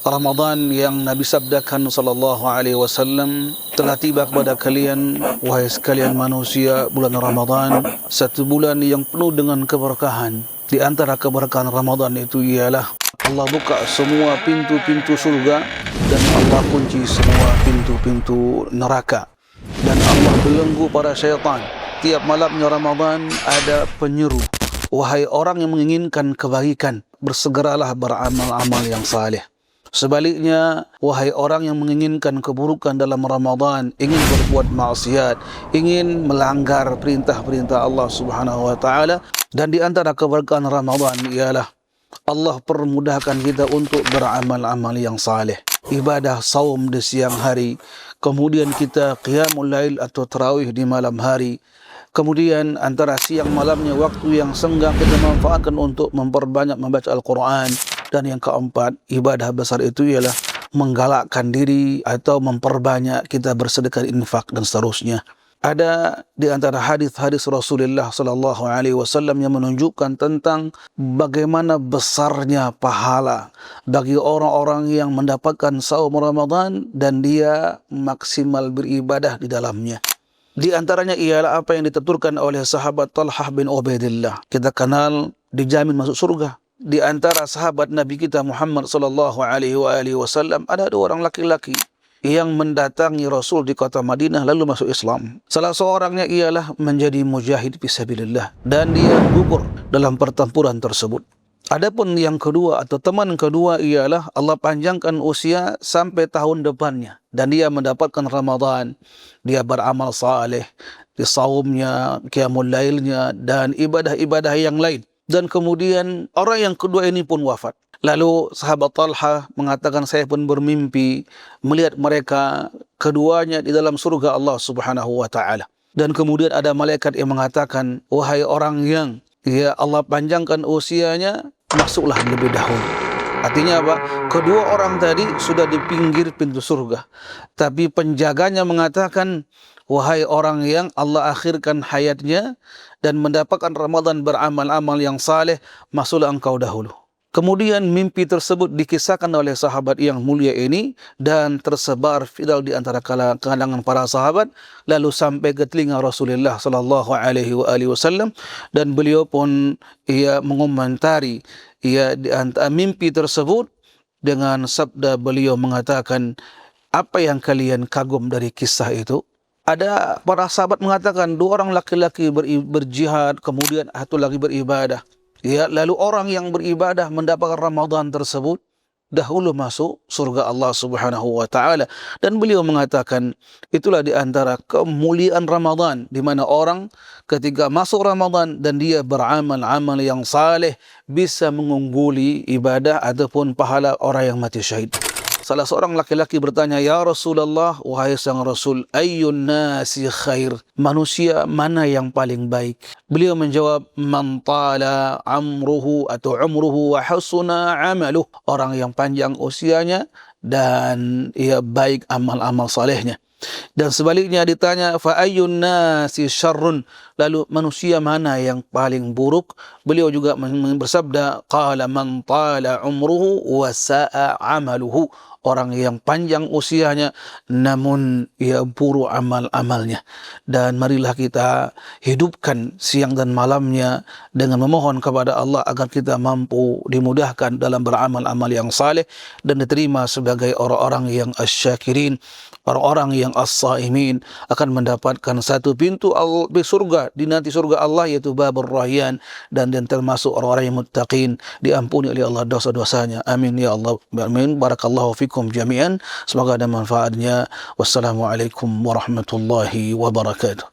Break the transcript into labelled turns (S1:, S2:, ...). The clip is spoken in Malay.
S1: Ramadan yang Nabi sabdakan sallallahu alaihi wasallam telah tiba kepada kalian, wahai sekalian manusia, bulan Ramadan, satu bulan yang penuh dengan keberkahan. Di antara keberkahan Ramadan itu ialah Allah buka semua pintu-pintu surga dan Allah kunci semua pintu-pintu neraka. Dan Allah belenggu para syaitan. Tiap malamnya Ramadan ada penyeru, wahai orang yang menginginkan kebaikan, bersegeralah beramal-amal yang saleh. Sebaliknya, wahai orang yang menginginkan keburukan dalam Ramadan, ingin berbuat maksiat, ingin melanggar perintah-perintah Allah Subhanahu wa taala, dan di antara keberkahan Ramadan ialah Allah permudahkan kita untuk beramal-amal yang saleh. Ibadah saum di siang hari, kemudian kita qiyamul lail atau tarawih di malam hari. Kemudian antara siang malamnya waktu yang senggang kita manfaatkan untuk memperbanyak membaca Al-Quran. Dan yang keempat, ibadah besar itu ialah menggalakkan diri atau memperbanyak kita bersedekah, infak dan seterusnya. Ada di antara hadis-hadis Rasulullah sallallahu alaihi wasallam yang menunjukkan tentang bagaimana besarnya pahala bagi orang-orang yang mendapatkan saum Ramadan dan dia maksimal beribadah di dalamnya. Di antaranya ialah apa yang dituturkan oleh sahabat Talhah bin Ubaidillah. Kita kenal dijamin masuk surga. Di antara sahabat Nabi kita Muhammad sallallahu alaihi wasallam ada dua orang laki-laki yang mendatangi Rasul di kota Madinah lalu masuk Islam. Salah seorangnya ialah menjadi mujahid fisabilillah dan dia gugur dalam pertempuran tersebut. Adapun yang kedua atau teman kedua ialah Allah panjangkan usia sampai tahun depannya dan dia mendapatkan Ramadan, dia beramal saleh, di saumnya, qiyamul lailnya dan ibadah-ibadah yang lain. Dan kemudian orang yang kedua ini pun wafat. Lalu sahabat Talha mengatakan, saya pun bermimpi melihat mereka keduanya di dalam surga Allah Subhanahu wa taala. Dan kemudian ada malaikat yang mengatakan, wahai orang yang ya Allah panjangkan usianya, masuklah lebih dahulu. Artinya apa? Kedua orang tadi sudah di pinggir pintu surga. Tapi penjaganya mengatakan, wahai orang yang Allah akhirkan hayatnya dan mendapatkan Ramadan beramal-amal yang saleh, masuklah engkau dahulu. Kemudian mimpi tersebut dikisahkan oleh sahabat yang mulia ini dan tersebar viral di antara kalangan para sahabat lalu sampai ke telinga Rasulullah sallallahu alaihi wasallam dan beliau pun mengomentari di antara mimpi tersebut dengan sabda beliau mengatakan, apa yang kalian kagum dari kisah itu? Ada para sahabat mengatakan dua orang laki-laki berjihad, kemudian satu lagi beribadah. Ya, lalu orang yang beribadah mendapatkan Ramadan tersebut dahulu masuk surga Allah Subhanahu wa taala. Dan beliau mengatakan itulah di antara kemuliaan Ramadan, di mana orang ketika masuk Ramadan dan dia beramal-amal yang saleh bisa mengungguli ibadah ataupun pahala orang yang mati syahid. Salah seorang laki-laki bertanya, ya Rasulullah, wahai sang Rasul, ayyun nasi khair, manusia mana yang paling baik? Beliau menjawab, man tala amruhu atau umruhu wa hasuna amaluh, orang yang panjang usianya dan ia baik amal-amal salehnya. Dan sebaliknya ditanya, fa ayyun nasi syarrun, lalu manusia mana yang paling buruk? Beliau juga bersabda, qala man tala umruhu wa sa'a amaluhu, orang yang panjang usianya namun ia buruk amal-amalnya. Dan marilah kita hidupkan siang dan malamnya dengan memohon kepada Allah agar kita mampu dimudahkan dalam beramal-amal yang saleh dan diterima sebagai orang-orang yang asyakirin, orang-orang yang as-saimin, akan mendapatkan satu pintu di surga, di nanti surga Allah, yaitu Babur Rayyan, dan termasuk orang-orang yang muttaqin, diampuni oleh Allah dosa-dosanya. Amin ya Allah. Amin. Barakallahu fikum jami'an. Semoga ada manfaatnya. Wassalamualaikum warahmatullahi wabarakatuh.